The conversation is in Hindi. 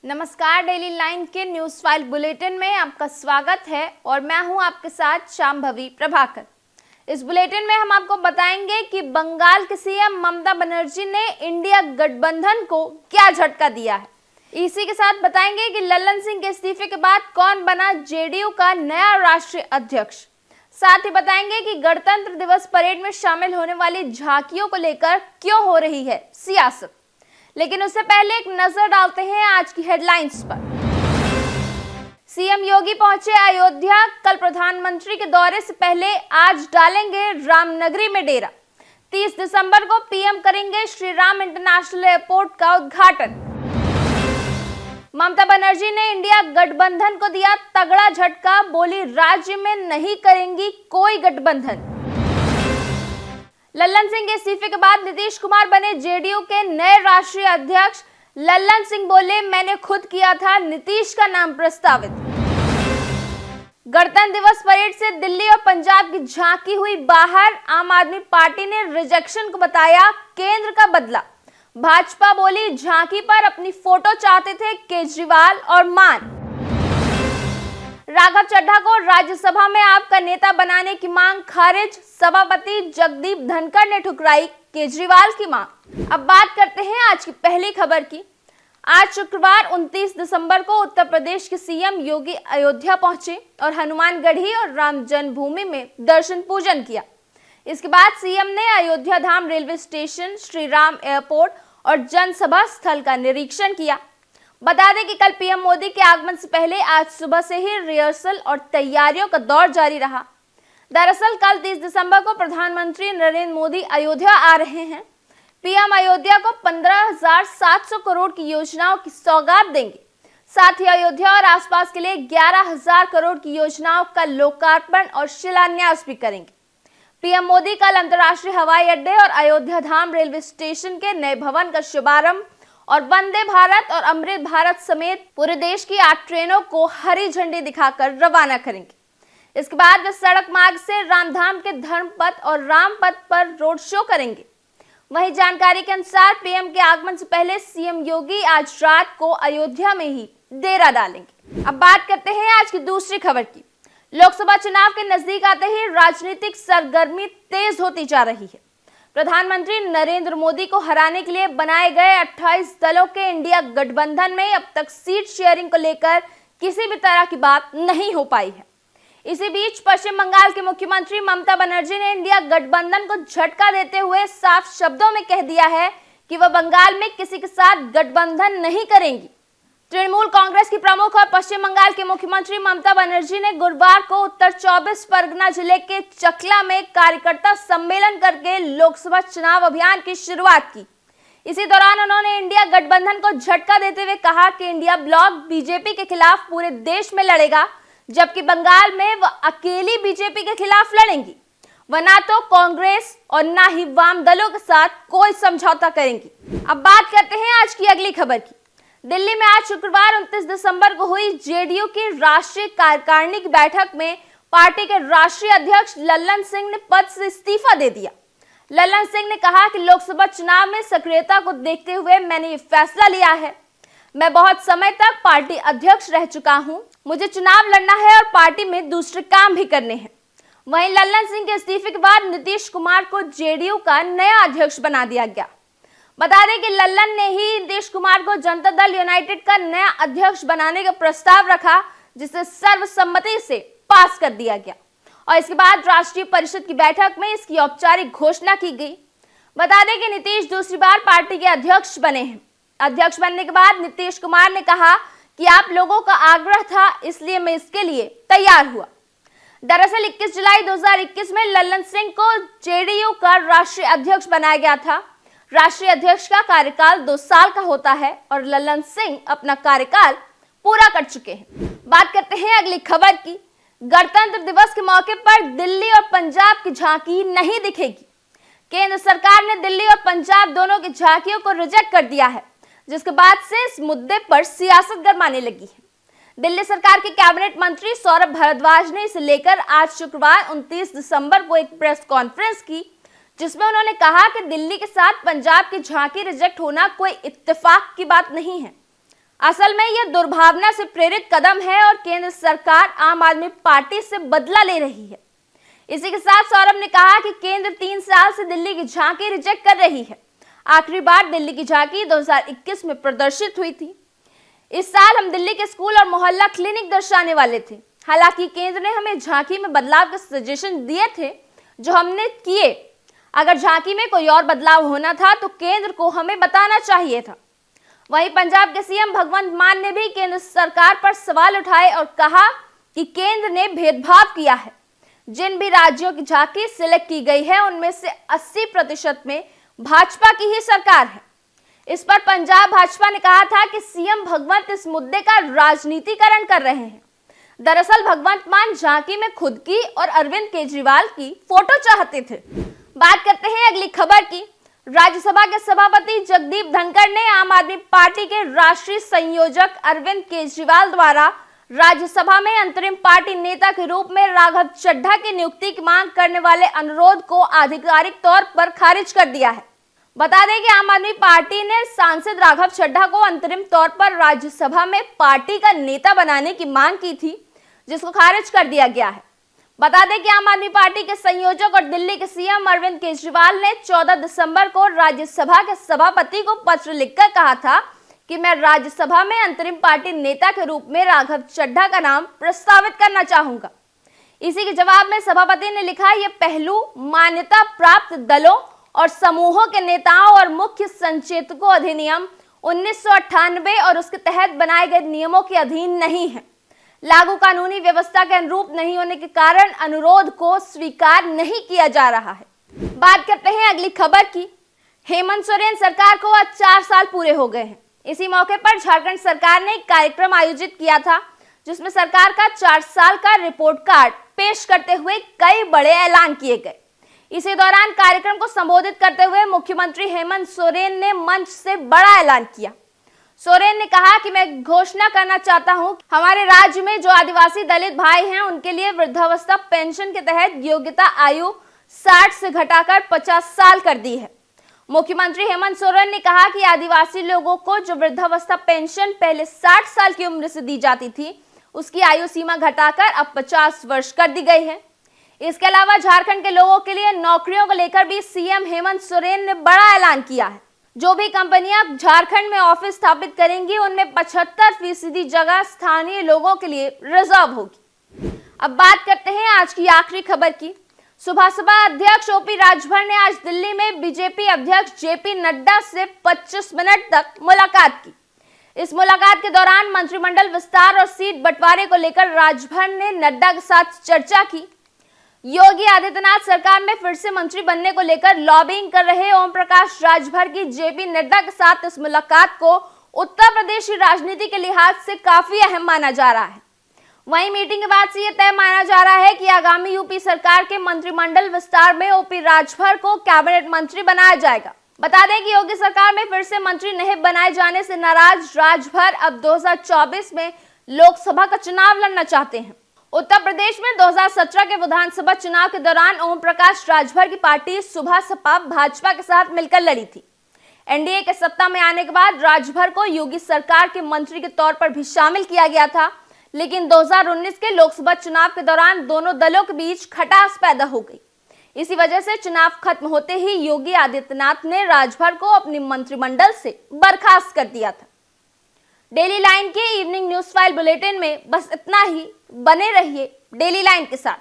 नमस्कार, डेली लाइन के न्यूज फाइल बुलेटिन में आपका स्वागत है और मैं हूं आपके साथ शांभवी प्रभाकर। इस बुलेटिन में हम आपको बताएंगे कि बंगाल के सीएम ममता बनर्जी ने इंडिया गठबंधन को क्या झटका दिया है। इसी के साथ बताएंगे कि लल्लन सिंह के इस्तीफे के बाद कौन बना जेडीयू का नया राष्ट्रीय अध्यक्ष। साथ ही बताएंगे कि गणतंत्र दिवस परेड में शामिल होने वाली झांकियों को लेकर क्यों हो रही है सियासत। लेकिन उससे पहले एक नजर डालते हैं आज की हेडलाइंस पर। सीएम योगी पहुंचे अयोध्या। कल प्रधानमंत्री के दौरे से पहले आज डालेंगे रामनगरी में डेरा। 30 दिसंबर को पीएम करेंगे श्री राम इंटरनेशनल एयरपोर्ट का उद्घाटन। ममता बनर्जी ने इंडिया गठबंधन को दिया तगड़ा झटका, बोली राज्य में नहीं करेंगी कोई गठबंधन। लल्लन सिंह के इस्तीफे के बाद नीतीश कुमार बने जेडीयू के नए राष्ट्रीय अध्यक्ष। लल्लन सिंह बोले, मैंने खुद किया था नीतीश का नाम प्रस्तावित। गणतंत्र दिवस परेड से दिल्ली और पंजाब की झांकी हुई बाहर। आम आदमी पार्टी ने रिजेक्शन को बताया केंद्र का बदला। भाजपा बोली, झांकी पर अपनी फोटो चाहते थे केजरीवाल और मान। राघव चड्ढा को राज्यसभा में आपका नेता बनाने की मांग खारिज। सभापति जगदीप धनखड़ ने ठुकराई केजरीवाल की मांग। अब बात करते हैं आज की पहली खबर की। आज शुक्रवार 29 दिसंबर को उत्तर प्रदेश के सीएम योगी अयोध्या पहुंचे और हनुमानगढ़ी और राम जन्मभूमि में दर्शन पूजन किया। इसके बाद सीएम ने Ayodhya Dham railway station, Shri Ram airport और जनसभा स्थल का निरीक्षण किया। बता दें कि कल पीएम मोदी के आगमन से पहले आज सुबह से ही रिहर्सल और तैयारियों का दौर जारी रहा। दरअसल कल 30 दिसंबर को प्रधानमंत्री नरेंद्र मोदी अयोध्या आ रहे हैं। पीएम अयोध्या को 15,700 करोड़ की योजनाओं की सौगात देंगे। साथ ही अयोध्या और आसपास के लिए 11,000 करोड़ की योजनाओं का लोकार्पण और शिलान्यास भी करेंगे। पीएम मोदी कल अंतर्राष्ट्रीय हवाई अड्डे और अयोध्या धाम रेलवे स्टेशन के नए भवन का शुभारंभ और वंदे भारत और अमृत भारत समेत पूरे देश की 8 ट्रेनों को हरी झंडी दिखाकर रवाना करेंगे। इसके बाद वे सड़क मार्ग से रामधाम के धर्मपथ और रामपथ पर रोड शो करेंगे। वहीं जानकारी के अनुसार पीएम के आगमन से पहले सीएम योगी आज रात को अयोध्या में ही डेरा डालेंगे। अब बात करते हैं आज की दूसरी खबर की। लोकसभा चुनाव के नजदीक आते ही राजनीतिक सरगर्मी तेज होती जा रही है। प्रधानमंत्री नरेंद्र मोदी को हराने के लिए बनाए गए 28 दलों के इंडिया गठबंधन में अब तक सीट शेयरिंग को लेकर किसी भी तरह की बात नहीं हो पाई है। इसी बीच पश्चिम बंगाल के मुख्यमंत्री ममता बनर्जी ने इंडिया गठबंधन को झटका देते हुए साफ शब्दों में कह दिया है कि वह बंगाल में किसी के साथ गठबंधन नहीं करेंगी। तृणमूल कांग्रेस की प्रमुख और पश्चिम बंगाल के मुख्यमंत्री ममता बनर्जी ने गुरुवार को उत्तर 24 परगना जिले के चकला में कार्यकर्ता सम्मेलन करके लोकसभा चुनाव अभियान की शुरुआत की। इसी दौरान उन्होंने इंडिया गठबंधन को झटका देते हुए कहा कि इंडिया ब्लॉक बीजेपी के खिलाफ पूरे देश में लड़ेगा, जबकि बंगाल में वह अकेली बीजेपी के खिलाफ लड़ेंगी। वह ना तो कांग्रेस और ना ही वाम दलों के साथ कोई समझौता करेंगी। अब बात करते हैं आज की अगली खबर की। दिल्ली में आज शुक्रवार 29 दिसंबर को हुई जेडीयू की राष्ट्रीय कार्यकारिणी की बैठक में पार्टी के राष्ट्रीय अध्यक्ष लल्लन सिंह ने पद से इस्तीफा दे दिया। लल्लन सिंह ने कहा कि लोकसभा चुनाव में सक्रियता को देखते हुए मैंने ये फैसला लिया है। मैं बहुत समय तक पार्टी अध्यक्ष रह चुका हूं। मुझे चुनाव लड़ना है और पार्टी में दूसरे काम भी करने हैं। वहीं लल्लन सिंह के इस्तीफे के बाद नीतीश कुमार को जेडीयू का नया अध्यक्ष बना दिया गया। बता दें कि लल्लन ने ही नीतीश कुमार को जनता दल यूनाइटेड का नया अध्यक्ष बनाने का प्रस्ताव रखा, जिसे सर्वसम्मति से पास कर दिया गया और इसके बाद राष्ट्रीय परिषद की बैठक में इसकी औपचारिक घोषणा की गई। बता दें कि नीतीश दूसरी बार पार्टी के अध्यक्ष बने हैं। अध्यक्ष बनने के बाद नीतीश कुमार ने कहा कि आप लोगों का आग्रह था, इसलिए मैं इसके लिए तैयार हुआ। दरअसल 21 जुलाई 2021 में लल्लन सिंह को जेडीयू का राष्ट्रीय अध्यक्ष बनाया गया था। राष्ट्रीय अध्यक्ष का कार्यकाल 2 साल का होता है और लल्लन सिंह अपना कार्यकाल पूरा कर चुके हैं। बात करते हैं अगली खबर की। गणतंत्र दिवस के मौके पर दिल्ली और पंजाब की झांकी नहीं दिखेगी। केंद्र सरकार ने दिल्ली और पंजाब दोनों की झांकियों को रिजेक्ट कर दिया है, जिसके बाद से इस मुद्दे पर सियासत गरमाने लगी है। दिल्ली सरकार के कैबिनेट मंत्री सौरभ भारद्वाज ने इसे लेकर आज शुक्रवार 29 दिसंबर को एक प्रेस कॉन्फ्रेंस की, जिसमें उन्होंने कहा कि दिल्ली के साथ पंजाब की झांकी रिजेक्ट होना कोई इत्तेफाक की बात नहीं है। असल में यह दुर्भावना से प्रेरित कदम है और केंद्र सरकार आम आदमी पार्टी से बदला ले रही है। इसी के साथ सौरभ ने कहा कि केंद्र 3 साल से दिल्ली की झांकी रिजेक्ट कर रही है। आखिरी बार दिल्ली की झांकी 2021 में प्रदर्शित हुई थी। इस साल हम दिल्ली के स्कूल और मोहल्ला क्लिनिक दर्शाने वाले थे। हालांकि केंद्र ने हमें झांकी में बदलाव के सजेशन दिए थे जो हमने किए। अगर झांकी में कोई और बदलाव होना था तो केंद्र को हमें बताना चाहिए था। वहीं पंजाब के सीएम भगवंत मान ने भी केंद्र सरकार पर सवाल उठाए और कहा कि केंद्र ने भेदभाव किया है। जिन भी राज्यों की झांकी सिलेक्ट की गई है उनमें से 80% में भाजपा की ही सरकार है। इस पर पंजाब भाजपा ने कहा था कि सीएम भगवंत इस मुद्दे का राजनीतिकरण कर रहे हैं। दरअसल भगवंत मान झांकी में खुद की और अरविंद केजरीवाल की फोटो चाहते थे। बात करते हैं अगली खबर की। राज्यसभा के सभापति जगदीप धनखड़ ने आम आदमी पार्टी के राष्ट्रीय संयोजक अरविंद केजरीवाल द्वारा राज्यसभा में अंतरिम पार्टी नेता के रूप में राघव चड्ढा की नियुक्ति की मांग करने वाले अनुरोध को आधिकारिक तौर पर खारिज कर दिया है। बता दें कि आम आदमी पार्टी ने सांसद राघव चड्ढा को अंतरिम तौर पर राज्यसभा में पार्टी का नेता बनाने की मांग की थी, जिसको खारिज कर दिया गया है। बता दें कि आम आदमी पार्टी के संयोजक और दिल्ली के सीएम अरविंद केजरीवाल ने 14 दिसंबर को राज्यसभा के सभापति को पत्र लिखकर कहा था कि मैं राज्यसभा में अंतरिम पार्टी नेता के रूप में राघव चड्ढा का नाम प्रस्तावित करना चाहूंगा। इसी के जवाब में सभापति ने लिखा, यह पहलू मान्यता प्राप्त दलों और समूहों के नेताओं और मुख्य संचेतकों अधिनियम 1998 और उसके तहत बनाए गए नियमों के अधीन नहीं है। लागू कानूनी व्यवस्था के अनुरूप नहीं होने के कारण अनुरोध को स्वीकार नहीं किया जा रहा है। बात करते हैं अगली खबर की। हेमंत सोरेन सरकार को आज 4 साल पूरे हो गए हैं। इसी मौके पर झारखंड सरकार ने एक कार्यक्रम आयोजित किया था जिसमें सरकार का 4 साल का रिपोर्ट कार्ड पेश करते हुए कई बड़े ऐलान किए गए। इसी दौरान कार्यक्रम को संबोधित करते हुए मुख्यमंत्री हेमंत सोरेन ने मंच से बड़ा ऐलान किया। सोरेन ने कहा कि मैं घोषणा करना चाहता हूं कि हमारे राज्य में जो आदिवासी दलित भाई हैं उनके लिए वृद्धावस्था पेंशन के तहत योग्यता आयु 60 से घटाकर 50 साल कर दी है। मुख्यमंत्री हेमंत सोरेन ने कहा कि आदिवासी लोगों को जो वृद्धावस्था पेंशन पहले 60 साल की उम्र से दी जाती थी उसकी आयु सीमा घटाकर अब 50 वर्ष कर दी गई है। इसके अलावा झारखंड के लोगों के लिए नौकरियों को लेकर भी सीएम हेमंत सोरेन ने बड़ा ऐलान किया है। जो भी कंपनियां झारखंड में ऑफिस स्थापित करेंगी उनमें 75% जगह स्थानीय लोगों के लिए रिजर्व होगी। अब बात करते हैं आज की आखिरी खबर की। सुबह अध्यक्ष ओपी राजभर ने आज दिल्ली में बीजेपी अध्यक्ष जेपी नड्डा से 25 मिनट तक मुलाकात की। इस मुलाकात के दौरान मंत्रिमंडल विस्तार और सीट बंटवारे को लेकर राजभर ने नड्डा के साथ चर्चा की। योगी आदित्यनाथ सरकार में फिर से मंत्री बनने को लेकर लॉबिंग कर रहे ओम प्रकाश राजभर की जेपी नड्डा के साथ इस मुलाकात को उत्तर प्रदेश की राजनीति के लिहाज से काफी अहम माना जा रहा है। वहीं मीटिंग के बाद से यह तय माना जा रहा है कि आगामी यूपी सरकार के मंत्रिमंडल विस्तार में ओपी राजभर को कैबिनेट मंत्री बनाया जाएगा। बता दें कि योगी सरकार में फिर से मंत्री नहीं बनाए जाने से नाराज राजभर अब 2024 में लोकसभा का चुनाव लड़ना चाहते हैं। उत्तर प्रदेश में 2017 के विधानसभा चुनाव के दौरान ओम प्रकाश राजभर की पार्टी सुबह सपा भाजपा के साथ मिलकर लड़ी थी। एनडीए के सत्ता में आने के बाद राजभर को योगी सरकार के मंत्री के तौर पर भी शामिल किया गया था, लेकिन 2019 के लोकसभा चुनाव के दौरान दोनों दलों के बीच खटास पैदा हो गई। इसी वजह से चुनाव खत्म होते ही योगी आदित्यनाथ ने राजभर को अपने मंत्रिमंडल से बर्खास्त कर दिया था। डेली लाइन के इवनिंग न्यूज फाइल बुलेटिन में बस इतना ही। बने रहिए डेली लाइन के साथ।